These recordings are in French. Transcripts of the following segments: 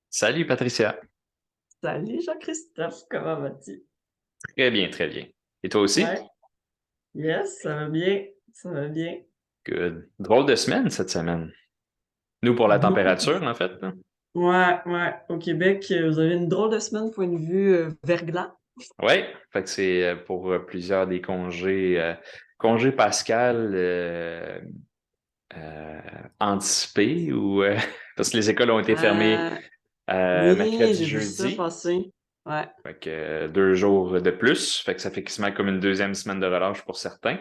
Salut Patricia. Salut Jean-Christophe, comment vas-tu? Très bien, très bien. Et toi aussi? Ouais, yes, ça va bien, ça va bien. Good. Drôle de semaine cette semaine. Nous pour la Beaucoup. température, en fait, là. Ouais, ouais, au Québec, vous avez une drôle de semaine, point de vue verglas. Ouais, fait que c'est pour plusieurs des congés, congés pascal euh, anticipés ou parce que les écoles ont été fermées Euh, oui, mercredi, j'ai vu ça jeudi. passer. Ouais, Fait que 2 jours de plus. Fait que ça fait quasiment comme une deuxième semaine de relâche pour certains.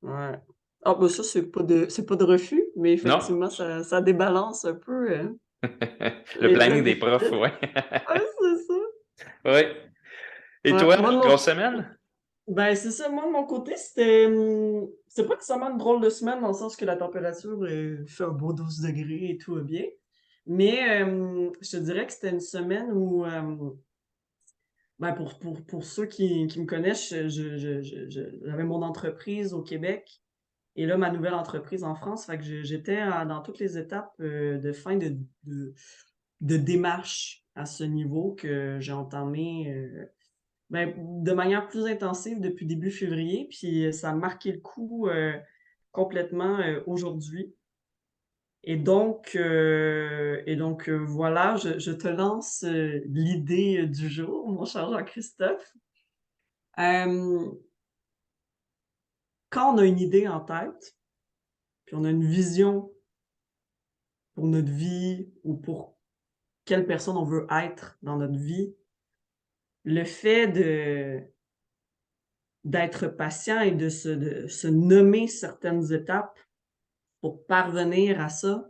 ouais. Ah, bah ça, c'est pas de refus, mais Non? effectivement, ça débalance un peu Le les planning des profs, effectifs. ouais. Ouais, c'est ça. Ouais. Et Ouais, toi, moi, de mon, grosse semaine? Ben, c'est ça. Moi, de mon côté, c'est pas nécessairement une drôle de semaine dans le sens que la température fait un beau 12 degrés et tout va bien. Mais je te dirais que c'était une semaine où, ben, pour ceux qui me connaissent, j'avais mon entreprise au Québec et là, ma nouvelle entreprise en France. Fait que j'étais dans toutes les étapes de fin de, de démarche à ce niveau que j'ai entamé. Ben, de manière plus intensive depuis début février, puis ça a marqué le coup complètement aujourd'hui. Voilà, je te lance l'idée du jour, mon cher Jean-Christophe. Euh, Quand on a une idée en tête, puis on a une vision pour notre vie ou pour quelle personne on veut être dans notre vie, le fait d'être patient et de se nommer certaines étapes pour parvenir à ça,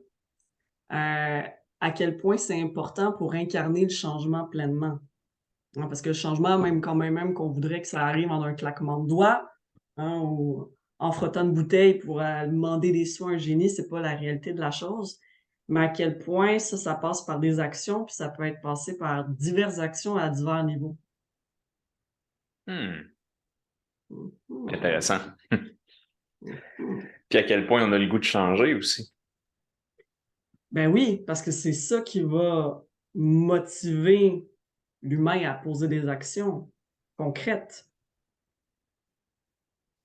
euh, à quel point c'est important pour incarner le changement pleinement. Hein, parce que le changement, même quand même qu'on voudrait que ça arrive en un claquement de doigts, hein, ou en frottant une bouteille pour demander des soins à un génie, c'est pas la réalité de la chose. Mais à quel point ça passe par des actions, puis ça peut être passé par diverses actions à divers niveaux. Hmm, Mhm. intéressant. Mhm. Puis à quel point on a le goût de changer aussi. Ben oui, parce que c'est ça qui va motiver l'humain à poser des actions concrètes.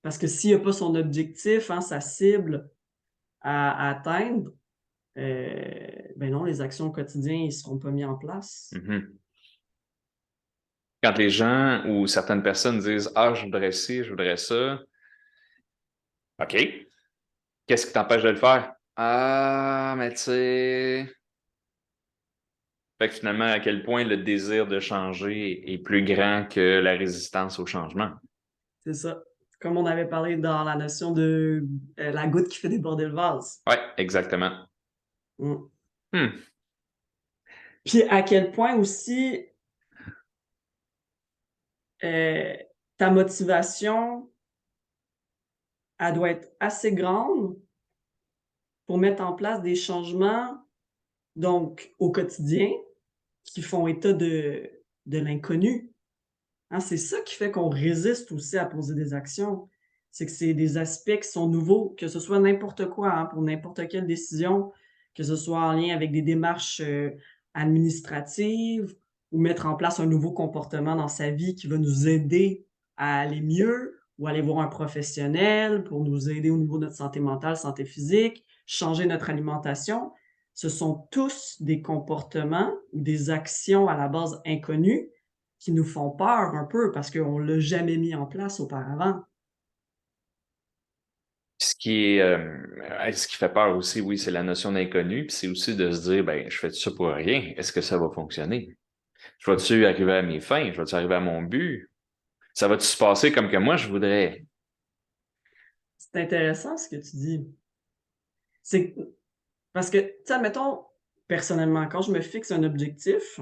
Parce que s'il n'y a pas son objectif, hein, sa cible à atteindre, ben non, les actions au quotidien, ils ne seront pas mis en place. Mhm. Quand les gens ou certaines personnes disent Ah, je voudrais ci, je voudrais ça, OK, qu'est-ce qui t'empêche de le faire? Ah, mais tu sais. Fait que finalement, à quel point le désir de changer est plus grand que la résistance au changement. C'est ça. Comme on avait parlé dans la notion de la goutte qui fait déborder le vase. Ouais, exactement. Mm. Hmm. Puis à quel point aussi euh, ta motivation, elle doit être assez grande pour mettre en place des changements, donc au quotidien, qui font état de l'inconnu. Hein, c'est ça qui fait qu'on résiste aussi à poser des actions. C'est que c'est des aspects qui sont nouveaux, que ce soit n'importe quoi, hein, pour n'importe quelle décision, que ce soit en lien avec des démarches administratives ou mettre en place un nouveau comportement dans sa vie qui va nous aider à aller mieux ou aller voir un professionnel pour nous aider au niveau de notre santé mentale, santé physique, changer notre alimentation. Ce sont tous des comportements ou des actions à la base inconnues qui nous font peur un peu parce qu'on l'a jamais mis en place auparavant. Ce qui fait peur aussi, oui, c'est la notion d'inconnu, puis c'est aussi de se dire, ben, je fais ça pour rien. Est-ce que ça va fonctionner? Je vais-tu arriver à mes fins? Je vais-tu arriver à mon but? Ça va-tu se passer comme que moi je voudrais? C'est intéressant ce que tu dis. C'est parce que, tu sais, admettons, personnellement, quand je me fixe un objectif,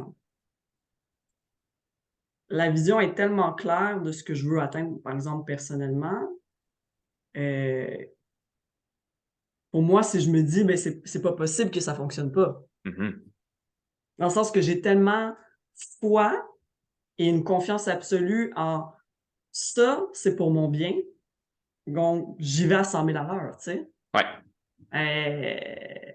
la vision est tellement claire de ce que je veux atteindre, par exemple, personnellement. euh, pour moi, si je me dis, ben, c'est pas possible que ça fonctionne pas. Mhm. Dans le sens que j'ai tellement foi et une confiance absolue en ça, c'est pour mon bien. Donc, j'y vais à 100 000 à l'heure, tu sais. Ouais. Euh,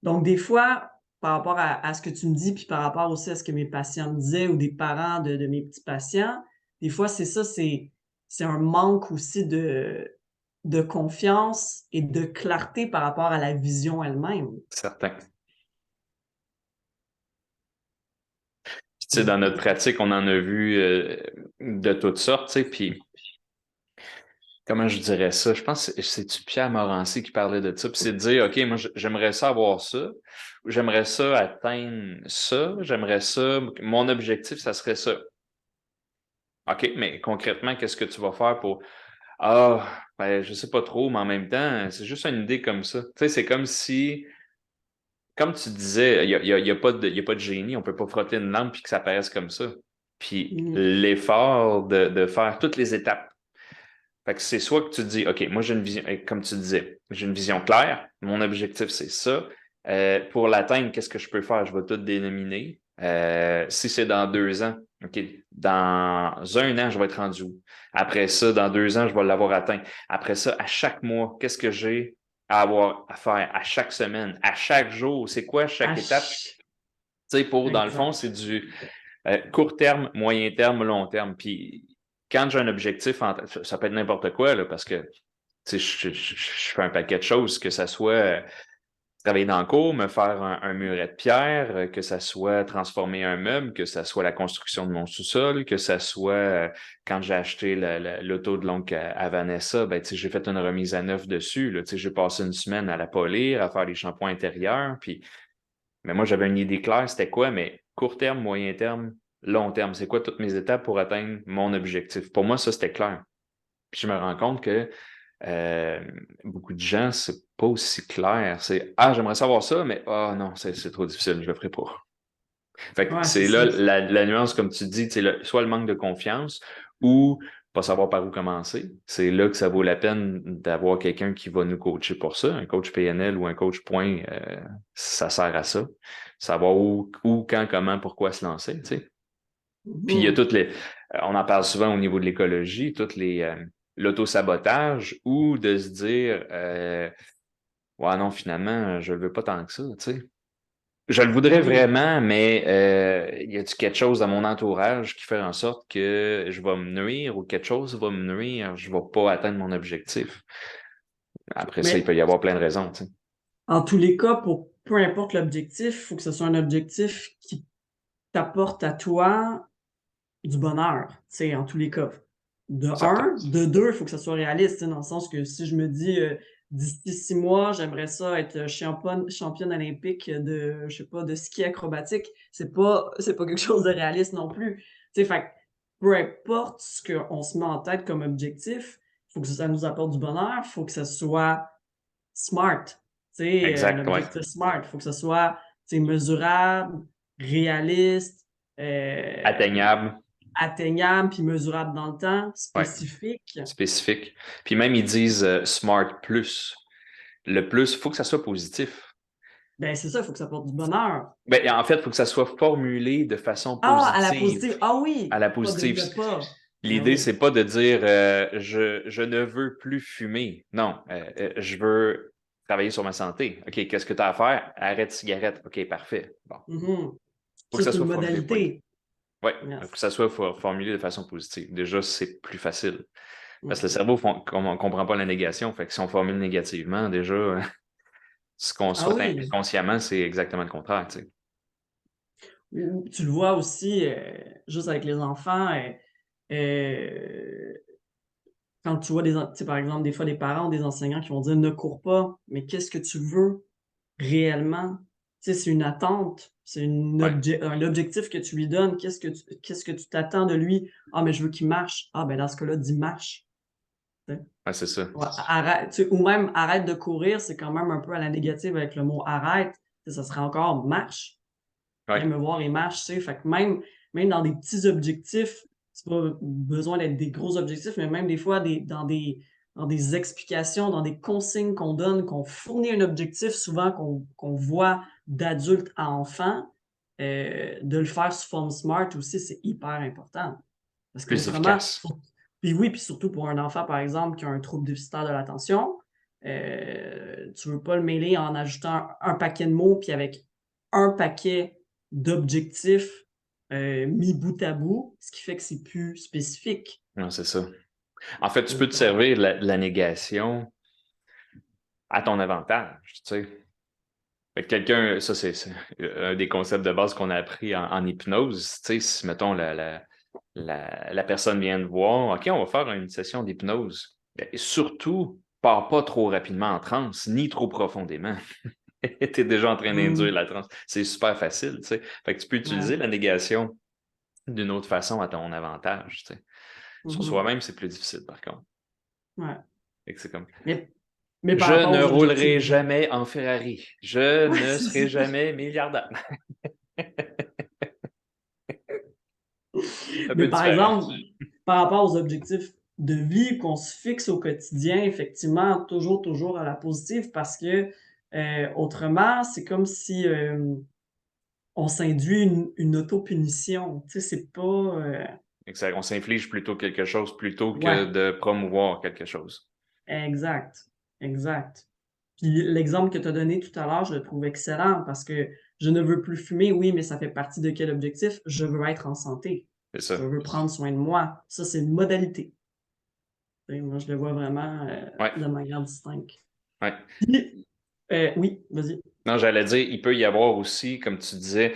Donc, des fois, par rapport à ce que tu me dis, puis par rapport aussi à ce que mes patients me disaient ou des parents de mes petits patients, des fois, c'est ça, c'est un manque aussi de confiance et de clarté par rapport à la vision elle-même. Certain. Puis, tu sais, dans Mmh. notre pratique, on en a vu de toutes sortes, tu sais, puis comment je dirais ça? Je pense que c'est-tu Pierre Morancy qui parlait de ça, puis c'est de dire, OK, moi, j'aimerais ça avoir ça, ou j'aimerais ça atteindre ça, j'aimerais ça, mon objectif, ça serait ça. OK, mais concrètement, qu'est-ce que tu vas faire pour... Ah, ben, je sais pas trop, mais en même temps, c'est juste une idée comme ça. Tu sais, c'est comme si, comme tu disais, il y a pas y a pas de génie, on peut pas frotter une lampe puis que ça paraisse comme ça. Puis Mmh. l'effort de faire toutes les étapes. Fait que c'est soit que tu te dis, OK, moi j'ai une vision, comme tu disais, j'ai une vision claire, mon objectif c'est ça. Pour l'atteindre, qu'est-ce que je peux faire? Je vais tout dénominer. Si c'est dans 2 ans, OK, dans 1 an, je vais être rendu où? Après ça, dans 2 ans, je vais l'avoir atteint. Après ça, à chaque mois, qu'est-ce que j'ai à avoir à faire? À chaque semaine, à chaque jour, c'est quoi À chaque étape? ch Tu sais, dans le fond, Exact. c'est du court terme, moyen terme, long terme. Puis quand j'ai un objectif, ça peut être n'importe quoi, là, parce que tu sais, je fais un paquet de choses, que ça soit travailler dans le cours, me faire un muret de pierre, que ça soit transformer un meuble, que ça soit la construction de mon sous-sol, que ça soit quand j'ai acheté l'auto de l'oncle à Vanessa, ben, tu sais, j'ai fait une remise à neuf dessus. Là, tu sais, j'ai passé une semaine à la polir, à faire les shampoings intérieurs, puis mais moi, j'avais une idée claire, c'était quoi, mais court terme, moyen terme, long terme, c'est quoi toutes mes étapes pour atteindre mon objectif? Pour moi, ça, c'était clair. Puis je me rends compte que euh, beaucoup de gens, c'est pas aussi clair. C'est Ah, j'aimerais savoir ça, mais ah non, c'est trop difficile, je le ferai pas. Fait que Ouais, c'est c'est là ça. la nuance, comme tu dis, soit le manque de confiance ou pas savoir par où commencer. C'est là que ça vaut la peine d'avoir quelqu'un qui va nous coacher pour ça. Un coach PNL ou un coach point, ça sert à ça. Savoir où, quand, comment, pourquoi se lancer, tu sais. Puis il y a Mmh. toutes les, on en parle souvent au niveau de l'écologie, l'auto-sabotage ou de se dire, ouais, non, finalement, je le veux pas tant que ça, tu sais. Je le Ben voudrais oui. vraiment, mais y a-t-il quelque chose dans mon entourage qui fait en sorte que je vais me nuire ou quelque chose va me nuire, je vais pas atteindre mon objectif. Après ça, il Mais peut y avoir plein de raisons, tu sais. en tous les cas, pour peu importe l'objectif, il faut que ce soit un objectif qui t'apporte à toi du bonheur, tu sais, en tous les cas. De Certain. un, de 2, il faut que ça soit réaliste, tu sais, dans le sens que si je me dis, d'ici 6 mois, j'aimerais ça être championne olympique de, je sais pas, de ski acrobatique, c'est pas quelque chose de réaliste non plus. Tu sais, fait que peu importe ce qu'on se met en tête comme objectif, il faut que ça nous apporte du bonheur, il faut que ça soit smart, tu sais, un Exact, ouais. objectif smart. Il faut que ça soit, tu sais, mesurable, réaliste, Atteignable, atteignable puis mesurable dans le temps, ouais. spécifique. Spécifique. Puis même, ils disent Smart Plus. Le plus, il faut que ça soit positif. Ben, c'est ça, il faut que ça porte du bonheur. Ben, en fait, il faut que ça soit formulé de façon Ah, à la positive, positive. Ah à oui! la Pas positive. devrait pas. Ben L'idée, oui. c'est pas de dire je ne veux plus fumer. Non, je veux travailler sur ma santé. OK, qu'est-ce que tu as à faire? Arrête cigarette. OK, parfait. Bon, Mhm. faut que Ça, ça c'est une soit formulé. Oui, modalité. oui, faut Yes. que ça soit formulé de façon positive. Déjà, c'est plus facile. Parce que le Mhm. cerveau ne comprend pas la négation. Fait que si on formule négativement, déjà, ce qu'on Ah souhaite oui. inconsciemment, c'est exactement le contraire, tu sais. Ou tu le vois aussi, juste avec les enfants, quand tu vois tu sais, par exemple, des fois, des parents ou des enseignants qui vont dire: «Ne cours pas», mais qu'est-ce que tu veux réellement? Tu sais, c'est une attente, c'est Ouais, un objectif que tu lui donnes. Qu'est-ce que tu t'attends de lui? «Ah, mais je veux qu'il marche». Ah, ben, dans ce cas-là, dis: «Marche». Tu sais? ouais, c'est ça. Ouais, arrête, tu sais, ou même arrête de courir, c'est quand même un peu à la négative avec le mot arrête. Tu sais, ça serait encore marche. Viens Ouais. me voir et marche, tu sais. Fait que même dans des petits objectifs, c'est pas besoin d'être des gros objectifs, mais même des fois dans des explications, dans des consignes qu'on donne, qu'on fournit un objectif souvent qu'on voit d'adulte à enfant, de le faire sous forme smart aussi, c'est hyper important. Parce Plus qu'autrement, efficace. puis oui, puis surtout pour un enfant, par exemple, qui a un trouble déficitaire de l'attention, tu veux pas le mêler en ajoutant un paquet de mots puis avec un paquet d'objectifs mis bout à bout, ce qui fait que c'est plus spécifique. Non, c'est ça. En fait, tu peux Donc, te servir la négation à ton avantage, tu sais. Fait que quelqu'un, ça, c'est un des concepts de base qu'on a appris en hypnose. Tu sais, si, mettons, la personne vient de voir, OK, on va faire une session d'hypnose. Ben, surtout, pars pas trop rapidement en transe, ni trop profondément. Tu es déjà en train d'induire la transe. C'est super facile, tu sais. Fait que tu peux ouais. utiliser la négation d'une autre façon à ton avantage, tu sais. Sur Mhm. soi-même, c'est plus difficile, par contre. Ouais. Fait que c'est comme, Mais, mais par je rapport ne aux objectifs roulerai vie. jamais en Ferrari. Je Ouais, ne c'est serai ça. jamais milliardaire. Un Mais peu par différent. exemple, par rapport aux objectifs de vie qu'on se fixe au quotidien, effectivement, toujours à la positive parce que autrement, c'est comme si on s'induit une autopunition. Tu sais, c'est pas. Exact. On s'inflige plutôt quelque chose plutôt que Ouais, de promouvoir quelque chose. exact. Exact. Puis l'exemple que tu as donné tout à l'heure, je le trouve excellent parce que je ne veux plus fumer, oui, mais ça fait partie de quel objectif? Je veux être en santé. C'est Je ça. veux prendre soin de moi. Ça, c'est une modalité. Tu sais, moi, je le vois vraiment Ouais. de manière distincte. Ouais. Puis, oui, vas-y. Non, j'allais dire, il peut y avoir aussi, comme tu disais,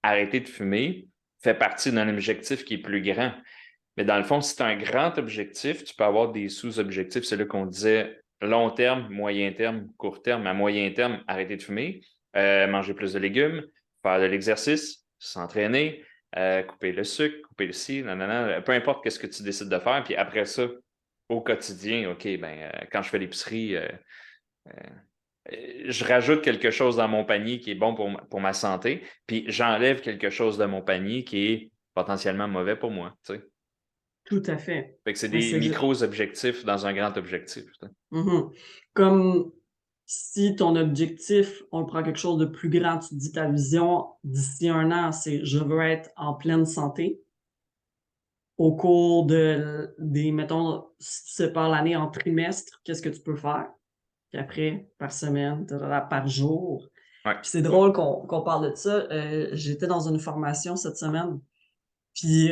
arrêter de fumer fait partie d'un objectif qui est plus grand. Mais dans le fond, si tu as un grand objectif, tu peux avoir des sous-objectifs. C'est là qu'on disait long terme, moyen terme, court terme. À moyen terme, arrêter de fumer, manger plus de légumes, faire de l'exercice, s'entraîner, couper le sucre, couper le ci, nanana, peu importe qu'est-ce que tu décides de faire. Puis après ça, au quotidien, OK, ben, quand je fais l'épicerie, je rajoute quelque chose dans mon panier qui est bon pour ma santé, puis j'enlève quelque chose de mon panier qui est potentiellement mauvais pour moi. Tu sais. Tout à fait. Fait que c'est Mais des micros-objectifs dans un grand objectif. Tu sais. Mhm. Comme si ton objectif, on prend quelque chose de plus grand, tu te dis ta vision d'ici 1 an, c'est je veux être en pleine santé. Au cours mettons, si tu sépares l'année en trimestres, qu'est-ce que tu peux faire? Puis après, par semaine, par jour. Ouais. Puis c'est drôle qu'on parle de ça. J'étais dans une formation cette semaine, puis,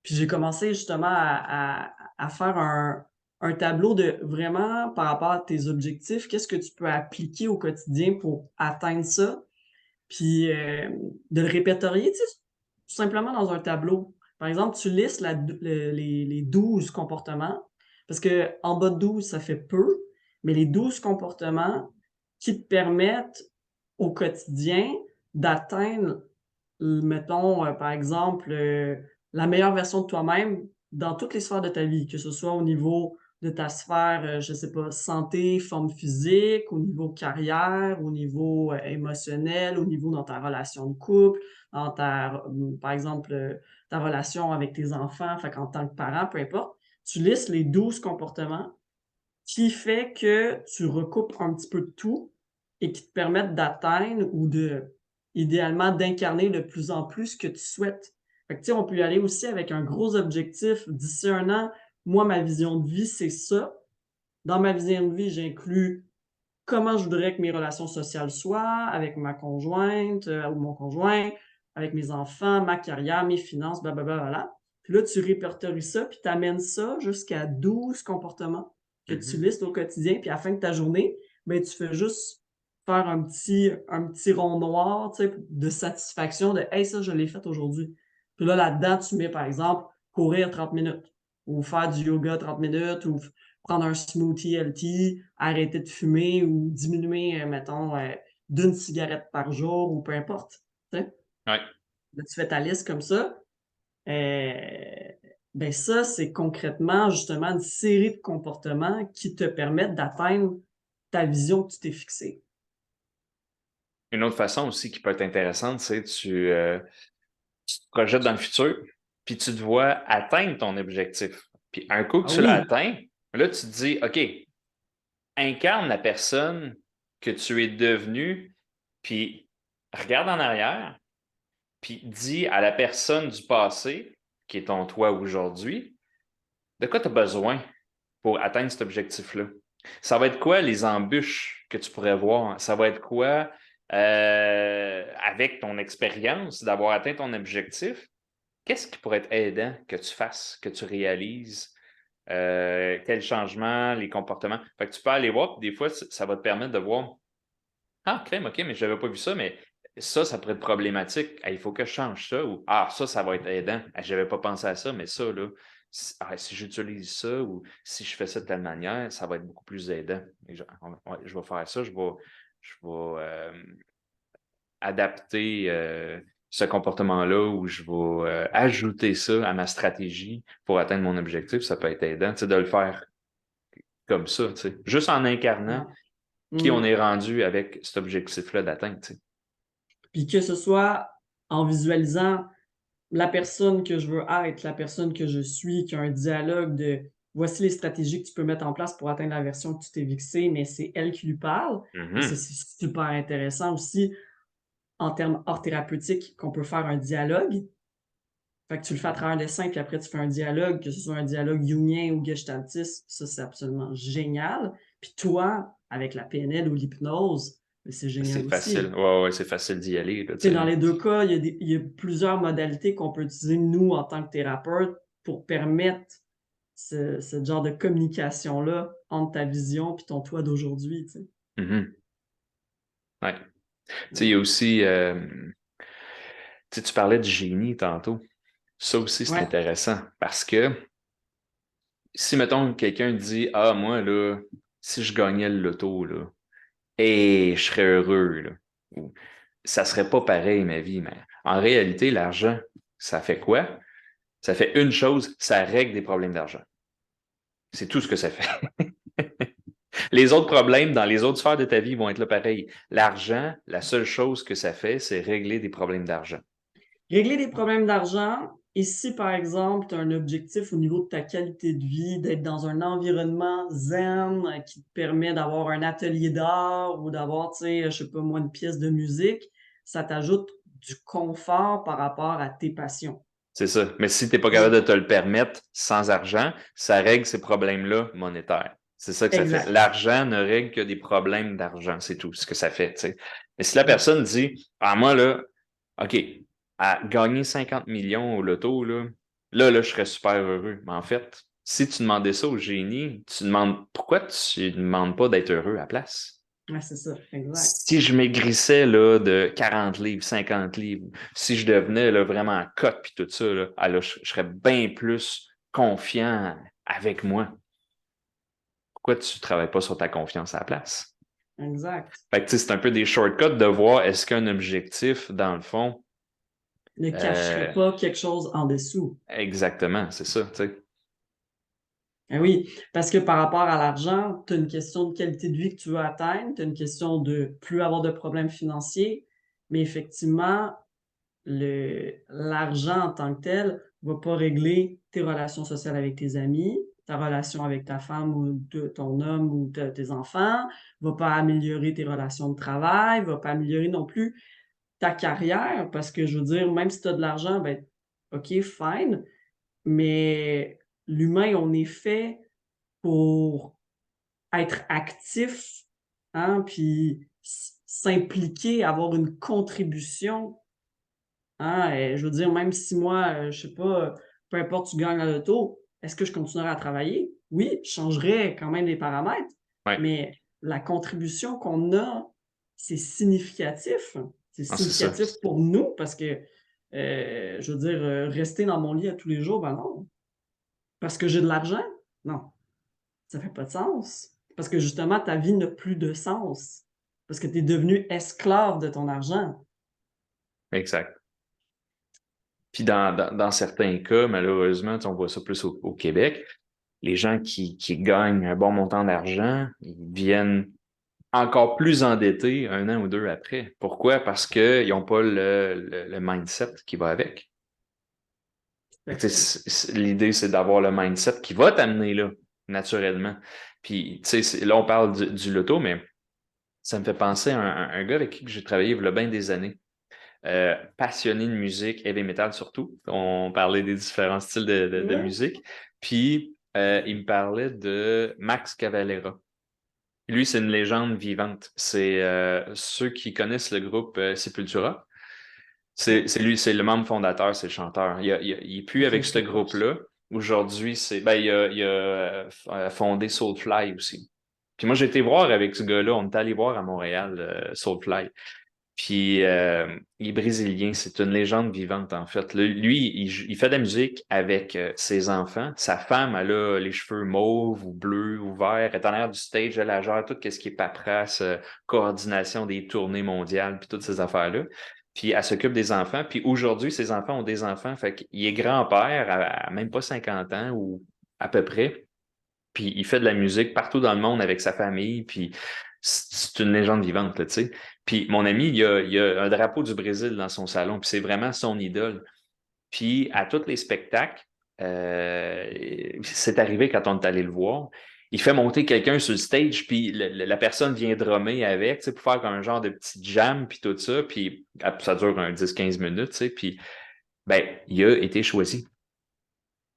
puis j'ai commencé justement à faire un tableau de vraiment par rapport à tes objectifs, qu'est-ce que tu peux appliquer au quotidien pour atteindre ça? Puis de le répertorier, tu sais, tout simplement dans un tableau. Par exemple, tu listes les 12 comportements, parce que en bas de 12, ça fait peu, mais les 12 comportements qui te permettent au quotidien d'atteindre, mettons, par exemple, la meilleure version de toi-même dans toutes les sphères de ta vie, que ce soit au niveau de ta sphère, je sais pas, santé, forme physique, au niveau carrière, au niveau émotionnel, au niveau dans ta relation de couple, dans par exemple, ta relation avec tes enfants, fait qu'en tant que parent, peu importe. Tu listes les 12 comportements qui fait que tu recoupes un petit peu de tout et qui te permettent d'atteindre ou idéalement, d'incarner de plus en plus ce que tu souhaites. Fait que, tu sais, on peut y aller aussi avec un gros objectif. D'ici 1 an, moi, ma vision de vie, c'est ça. Dans ma vision de vie, j'inclus comment je voudrais que mes relations sociales soient avec ma conjointe, ou mon conjoint, avec mes enfants, ma carrière, mes finances, blablabla, voilà. Puis là, tu répertories ça, puis tu amènes ça jusqu'à 12 comportements que tu Mhm. listes au quotidien, puis à la fin de ta journée, ben, tu fais juste faire un petit rond noir, tu sais, de satisfaction de Hey, ça, je l'ai fait aujourd'hui. Puis là, là-dedans, tu mets, par exemple, courir 30 minutes, ou faire du yoga 30 minutes, ou prendre un smoothie healthy, arrêter de fumer ou diminuer, mettons, d'1 cigarette par jour ou peu importe, tu sais? Ouais. Là, tu fais ta liste comme ça, ben ça, c'est concrètement, justement, une série de comportements qui te permettent d'atteindre ta vision que tu t'es fixée. Une autre façon aussi qui peut être intéressante, c'est tu te projettes dans le futur, puis tu te vois atteindre ton objectif. Puis un coup que Ah tu l'as oui! atteint, là, tu te dis, OK, incarne la personne que tu es devenue, puis regarde en arrière, puis dis à la personne du passé, qui est ton toi aujourd'hui, de quoi tu as besoin pour atteindre cet objectif-là. Ça va être quoi les embûches que tu pourrais voir? Ça va être quoi avec ton expérience, d'avoir atteint ton objectif, qu'est-ce qui pourrait être aidant que tu fasses, que tu réalises? Quels changements, les comportements? Fait que tu peux aller voir, puis des fois, ça va te permettre de voir ah, crème, OK, mais je n'avais pas vu ça, mais ça pourrait être problématique. Ah, il faut que je change ça. Ou ah, ça va être aidant. Ah, je n'avais pas pensé à ça, mais ça, là, si j'utilise ça ou si je fais ça de telle manière, ça va être beaucoup plus aidant. Et ouais, je vais faire ça, je vais adapter ce comportement-là ou je vais ajouter ça à ma stratégie pour atteindre mon objectif. Ça peut être aidant, tu sais, de le faire comme ça, tu sais. Juste en incarnant Ouais. qui on Mm. est rendu avec cet objectif-là d'atteindre, tu sais. Puis que ce soit en visualisant la personne que je veux être, la personne que je suis, qui a un dialogue de voici les stratégies que tu peux mettre en place pour atteindre la version que tu t'es fixée, mais c'est elle qui lui parle. Et ça, Mhm. c'est super intéressant aussi en termes hors thérapeutiques qu'on peut faire un dialogue. Fait que tu le fais à travers un dessin, puis après tu fais un dialogue, que ce soit un dialogue jungien ou gestaltiste, ça c'est absolument génial. Puis toi, avec la PNL ou l'hypnose, c'est C'est génial facile. aussi. Ouais, ouais, c'est facile d'y aller, là, tu Tu sais, dans sais. les deux cas, il y a plusieurs modalités qu'on peut utiliser, nous, en tant que thérapeute, pour permettre ce genre de communication-là entre ta vision et ton toi d'aujourd'hui, tu sais. Mhm. Ouais. Tu sais, il y a Ouais. aussi, tu sais, tu parlais du génie tantôt. Ça aussi, c'est Ouais, intéressant parce que si, mettons, quelqu'un dit, ah, moi, là, si je gagnais le loto, là, et je serais heureux, là. Ou, ça serait pas pareil, ma vie, mais en réalité, l'argent, ça fait quoi? Ça fait une chose, ça règle des problèmes d'argent. C'est tout ce que ça fait. Les autres problèmes dans les autres sphères de ta vie vont être là pareil. L'argent, la seule chose que ça fait, c'est régler des problèmes d'argent. régler des problèmes d'argent et si, par exemple, tu as un objectif au niveau de ta qualité de vie, d'être dans un environnement zen qui te permet d'avoir un atelier d'art ou d'avoir, tu sais, je sais pas moi, une pièce de musique, ça t'ajoute du confort par rapport à tes passions. C'est ça. Mais si tu n'es pas capable de Donc, te le permettre sans argent, ça règle ces problèmes-là monétaires. C'est ça que ça fait. exact. L'argent ne règle que des problèmes d'argent, c'est tout ce que ça fait, tu sais. Mais si la Ouais, personne dit, ah, moi, là, OK, à gagner 50 millions au loto, là, je serais super heureux. Mais en fait, si tu demandais ça au génie, tu demandes, pourquoi tu ne demandes pas d'être heureux à la place? ouais, c'est ça, exact. Si je maigrissais là, de 40 livres, 50 livres, si je devenais là, vraiment en cote puis tout ça, là, ah, là, je serais bien plus confiant avec moi. Pourquoi tu ne travailles pas sur ta confiance à la place? Exact. Fait que, tu sais, c'est un peu des shortcuts de voir est-ce qu'un objectif, dans le fond, Ne cacherait euh, pas quelque chose en dessous. exactement, c'est ça, tu sais. Eh oui, parce que par rapport à l'argent, tu as une question de qualité de vie que tu veux atteindre, tu as une question de plus avoir de problèmes financiers, mais effectivement, l'argent en tant que tel va pas régler tes relations sociales avec tes amis, ta relation avec ta femme ou ton homme ou tes enfants, va pas améliorer tes relations de travail, va pas améliorer non plus ta carrière, parce que je veux dire, même si tu as de l'argent, ben, OK, fine, mais l'humain, on est fait pour être actif, hein, puis s'impliquer, avoir une contribution, hein, je veux dire, même si moi, je sais pas, peu importe tu gagnes à l'auto, est-ce que je continuerai à travailler? Oui, je changerais quand même les paramètres, Ouais, mais la contribution qu'on a, c'est significatif. C'est ah, c'est ça. significatif pour nous parce que, je veux dire, rester dans mon lit à tous les jours, ben non. Parce que j'ai de l'argent? Non. Ça fait pas de sens. Parce que justement, ta vie n'a plus de sens. Parce que tu es devenu esclave de ton argent. Exact. Puis dans certains cas, malheureusement, tu sais, on voit ça plus au Québec, les gens qui gagnent un bon montant d'argent, ils viennent encore plus endettés un an ou deux après. Pourquoi? Parce qu'ils n'ont pas le mindset qui va avec. Tout Fait à que, tu fait. sais, l'idée, c'est d'avoir le mindset qui va t'amener là, naturellement. Puis, tu sais, là, on parle du loto, mais ça me fait penser à un gars avec qui j'ai travaillé il y a bien des années. Passionné de musique, heavy metal surtout. On parlait des différents styles de Ouais. musique. Puis, il me parlait de Max Cavalera. Lui, c'est une légende vivante. C'est ceux qui connaissent le groupe Sepultura. OK. C'est lui, c'est le membre fondateur, c'est le chanteur. Il est plus OK, avec ce OK, proche. groupe-là. Aujourd'hui, il a fondé Soulfly aussi. Puis moi, j'ai été voir avec ce gars-là, on est allé voir à Montréal, Soulfly. Puis il est brésilien, c'est une légende vivante en fait. Lui, il fait de la musique avec ses enfants. Sa femme, elle a les cheveux mauves ou bleus ou verts. Elle est en arrière du stage, elle gère tout ce qui est paperasse, coordination des tournées mondiales, puis toutes ces affaires-là. Puis elle s'occupe des enfants. Puis aujourd'hui, ses enfants ont des enfants. Fait qu'il est grand-père à même pas 50 ans ou à peu près. Puis il fait de la musique partout dans le monde avec sa famille, puis c'est une légende vivante, là, tu sais. Puis mon ami, il a un drapeau du Brésil dans son salon, puis c'est vraiment son idole. Puis à tous les spectacles, c'est arrivé quand on est allé le voir, il fait monter quelqu'un sur le stage, puis la personne vient drummer avec, tu sais, pour faire un genre de petit jam, puis tout ça, puis ça dure un 10-15 minutes, tu sais, puis ben, il a été choisi.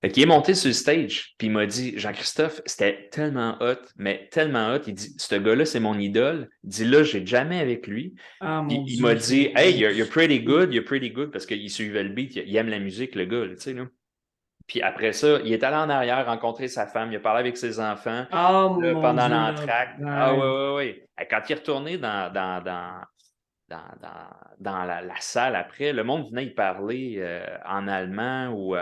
Fait qu'il est monté sur le stage, puis il m'a dit, Jean-Christophe, c'était tellement hot, mais tellement hot. Il dit, ce gars-là, c'est mon idole. Il dit, là, j'ai jamais avec lui. Ah Puis mon il m'a Dieu, c'est dit, hey, you're magnifique. you're pretty good, parce qu'il suivait le beat, il aime la musique, le gars, là, tu sais, là. Puis après ça, il est allé en arrière rencontrer sa femme, il a parlé avec ses enfants Ah là, mon pendant Dieu, le l'entracte. Ah ouais, rêve. ouais, ouais. Et quand il est retourné dans la salle après, le monde venait y parler en allemand ou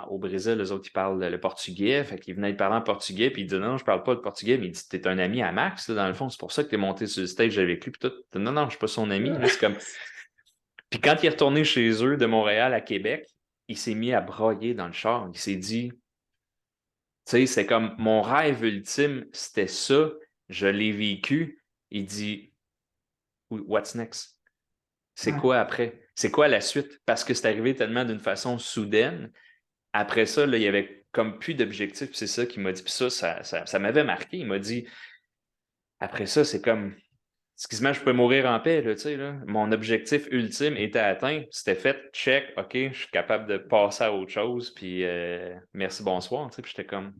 au Brésil, les autres, ils parlent le portugais. Fait qu'ils venaient y parler en portugais, puis il dit non, je parle pas le portugais, mais il dit t'es un ami à Max, là, dans le fond, c'est pour ça que t'es monté sur le stage avec lui. Puis tout, non, non, je suis pas son ami. Là, c'est comme... Puis quand il est retourné chez eux de Montréal à Québec, il s'est mis à broyer dans le char. Il s'est dit, tu sais, c'est comme mon rêve ultime, c'était ça, je l'ai vécu. Il dit, what's next? C'est Ouais. quoi après? C'est quoi la suite? Parce que c'est arrivé tellement d'une façon soudaine. Après ça, là, il y avait comme plus d'objectif. C'est ça qu'il m'a dit. Puis ça m'avait marqué. Il m'a dit, après ça, c'est comme, excuse-moi, je peux mourir en paix, là, tu sais, là. Mon objectif ultime était atteint. C'était fait, check, OK, je suis capable de passer à autre chose. Puis merci, bonsoir. Tu sais, puis j'étais comme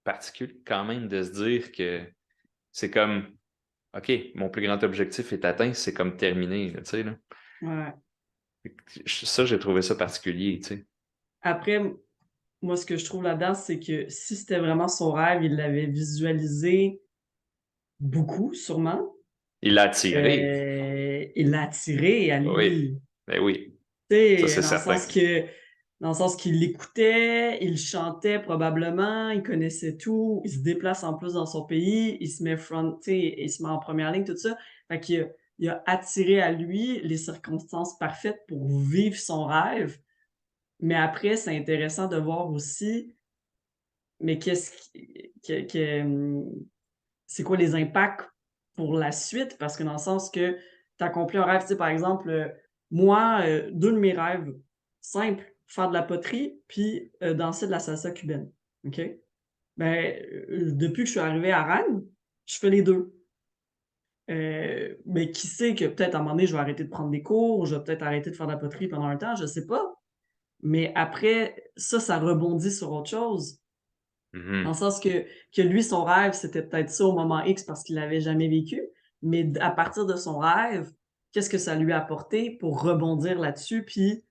particulier quand même de se dire que c'est comme, OK, mon plus grand objectif est atteint, c'est comme terminé, là, tu sais, là. Ouais. Ça, j'ai trouvé ça particulier, tu sais. Après, moi, ce que je trouve là-dedans, c'est que si c'était vraiment son rêve, il l'avait visualisé beaucoup, sûrement. Il l'a attiré. Il l'a attiré à Oui. lui. Ben oui. Tu Ça, sais, c'est certain. dans le sens qu'il l'écoutait, il chantait probablement, il connaissait tout, il se déplace en plus dans son pays, il se met front, tu sais, il se met en première ligne, tout ça. Fait qu'il a attiré à lui les circonstances parfaites pour vivre son rêve. Mais après, c'est intéressant de voir aussi, mais qu'est-ce qui c'est quoi les impacts pour la suite? Parce que dans le sens que tu accomplis un rêve, tu sais, par exemple, moi, 2 de mes rêves simples, faire de la poterie puis, danser de la salsa cubaine, OK? Ben, depuis que je suis arrivé à Rennes, je fais les 2. Mais qui sait que peut-être à un moment donné, je vais arrêter de prendre des cours, je vais peut-être arrêter de faire de la poterie pendant un temps, je sais pas. Mais après, ça rebondit sur autre chose. Dans le Mhm. sens que lui, son rêve, c'était peut-être ça au moment X parce qu'il l'avait jamais vécu, mais à partir de son rêve, qu'est-ce que ça lui a apporté pour rebondir là-dessus, puis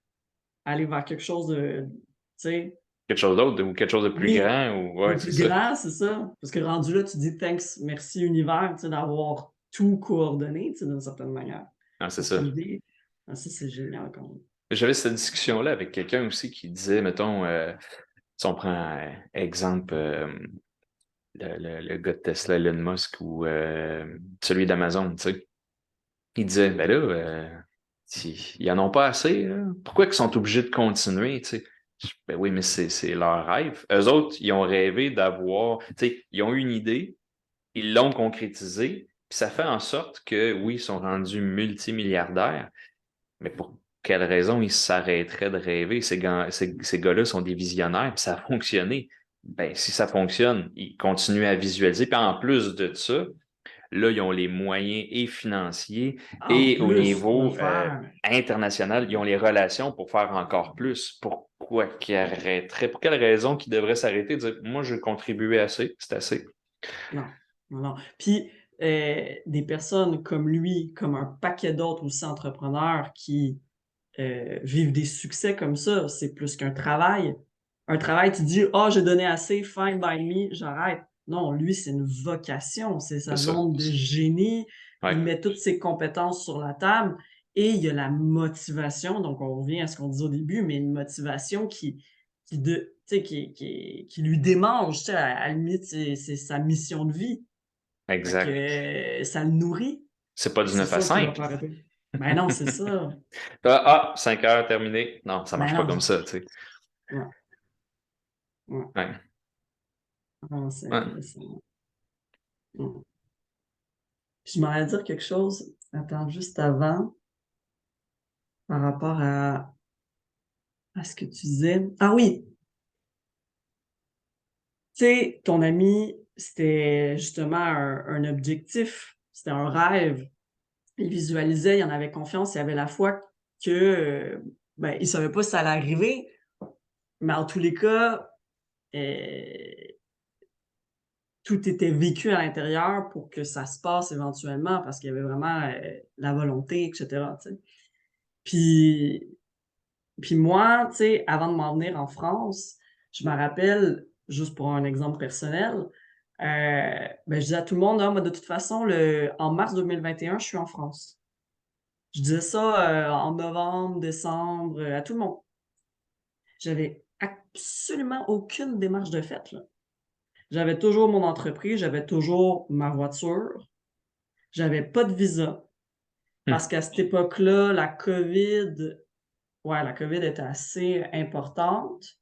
aller vers quelque chose de, tu sais, Quelque chose d'autre ou quelque chose de plus oui, grand ou de ouais, c'est plus ça. grand, c'est ça. Parce que rendu là, tu dis thanks, merci univers, tu sais, d'avoir tout coordonné, tu sais, d'une certaine manière. Non, c'est Pour ça. t'aider. Ah, ça, c'est génial quand même. J'avais cette discussion-là avec quelqu'un aussi qui disait, mettons, si on prend exemple le gars de Tesla, Elon Musk ou celui d'Amazon, tu sais. Il disait, ben là, ils en ont pas assez, là. Pourquoi ils sont obligés de continuer, tu sais? Ben oui, mais c'est leur rêve. Eux autres, ils ont rêvé d'avoir, tu sais, ils ont eu une idée, ils l'ont concrétisée, puis ça fait en sorte que, oui, ils sont rendus multimilliardaires, mais pour quelle raison ils s'arrêteraient de rêver? Ces gars-là sont des visionnaires, puis ça a fonctionné. Ben, si ça fonctionne, ils continuent à visualiser, puis en plus de ça, là, ils ont les moyens et financiers En et au plus pour le niveau faire, international, ils ont les relations pour faire encore plus. Pourquoi qu'ils arrêteraient? Pour quelle raison qu'ils devraient s'arrêter et dire, moi, je contribué assez, c'est assez. non. Non. Puis, des personnes comme lui, comme un paquet d'autres aussi entrepreneurs qui vivent des succès comme ça, c'est plus qu'un travail. Un travail, tu dis: «Ah, j'ai donné assez, fine by me, j'arrête». Non, lui, c'est une vocation, c'est C'est sa ça. zone de génie. Ouais, Il met toutes ses compétences sur la table et il y a la motivation, donc on revient à ce qu'on disait au début, mais une motivation qui de tu sais, qui lui démange, tu sais, à la limite, c'est sa mission de vie. Fait que, exact. ça le nourrit C'est pas et du c'est 9 à sûr qu'il va 5. pas arrêter. Ben non, c'est ça. 5 heures terminé. Non, ça Ben marche pas non. comme ça, tu sais. Ouais, ouais. Ouais. Non, Ouais. c'est mmh. Je m'en allais dire quelque chose, attends, juste avant, par rapport à ce que tu disais. Ah oui! Tu sais, ton ami, c'était justement un objectif, c'était un rêve. Il visualisait, il en avait confiance, il avait la foi que, ben, il savait pas si ça allait arriver, mais en tous les cas, heu, tout était vécu à l'intérieur pour que ça se passe éventuellement parce qu'il y avait vraiment, la volonté et cetera, tu sais? Puis Puis moi, tu sais, avant de m'en venir en France, je me rappelle, juste pour un exemple personnel, ben, je disais à tout le monde: «Ah moi de toute façon en mars 2021, je suis en France». Je disais ça, en novembre, décembre, à tout le monde. J'avais absolument aucune démarche de faite, là. J'avais toujours mon entreprise, j'avais toujours ma voiture, j'avais pas de visa parce Hum. qu'à cette époque-là, la COVID était assez importante.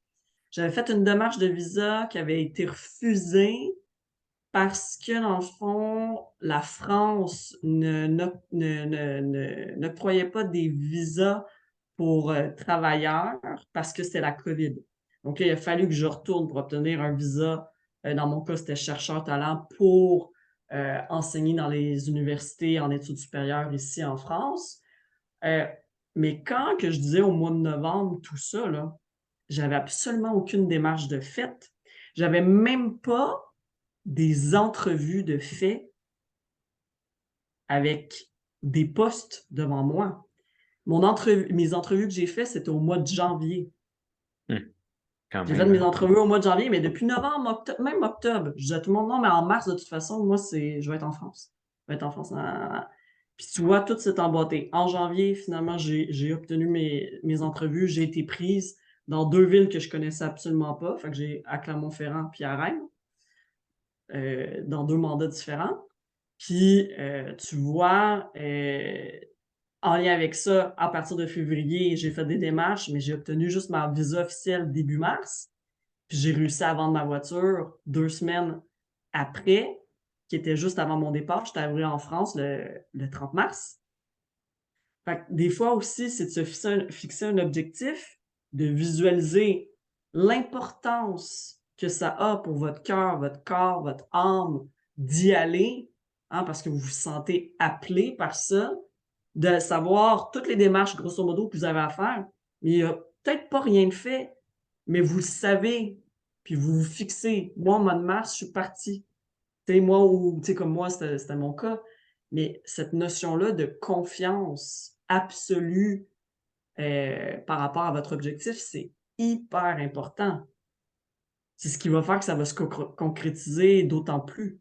J'avais fait une démarche de visa qui avait été refusée parce que, dans le fond, la France n'octroyait pas des visas pour, travailleurs parce que c'était la COVID. Donc là, il a fallu que je retourne pour obtenir un visa, dans mon cas, c'était chercheur talent pour, enseigner dans les universités en études supérieures ici en France. Heu, mais quand que je disais au mois de novembre tout ça là, j'avais absolument aucune démarche de fait. J'avais même pas des entrevues de fait avec des postes devant moi. Mes entrevues que j'ai fait, c'était au mois de janvier. Hum. Quand J'ai fait même, mes hein. entrevues au mois de janvier, mais depuis novembre, même octobre, je disais à tout le monde: «Non, mais en mars, de toute façon, moi, je vais être en France. Je vais être en France, Puis tu vois, tout s'est emboîté. En janvier, finalement, j'ai obtenu mes entrevues. J'ai été prise dans 2 villes que je connaissais absolument pas. Fait que j'ai à Clermont-Ferrand puis à Rennes, dans 2 mandats différents. Puis, tu vois, en lien avec ça, à partir de février, j'ai fait des démarches, mais j'ai obtenu juste ma visa officielle début mars. Puis j'ai réussi à vendre ma voiture 2 semaines après, qui était juste avant mon départ. J'étais arrivé en France le 30 mars. Fait que des fois aussi, c'est de se fixer un objectif, de visualiser l'importance que ça a pour votre cœur, votre corps, votre âme d'y aller, hein, parce que vous vous sentez appelé par ça, de savoir toutes les démarches grosso modo que vous avez à faire, mais il y a peut-être pas rien de fait, mais vous le savez, puis vous vous fixez: «Moi, au mois de mars, je suis parti». Tu sais, moi ou tu sais, comme moi, c'était mon cas, mais cette notion-là de confiance absolue, par rapport à votre objectif, c'est hyper important. C'est ce qui va faire que ça va se concrétiser d'autant plus.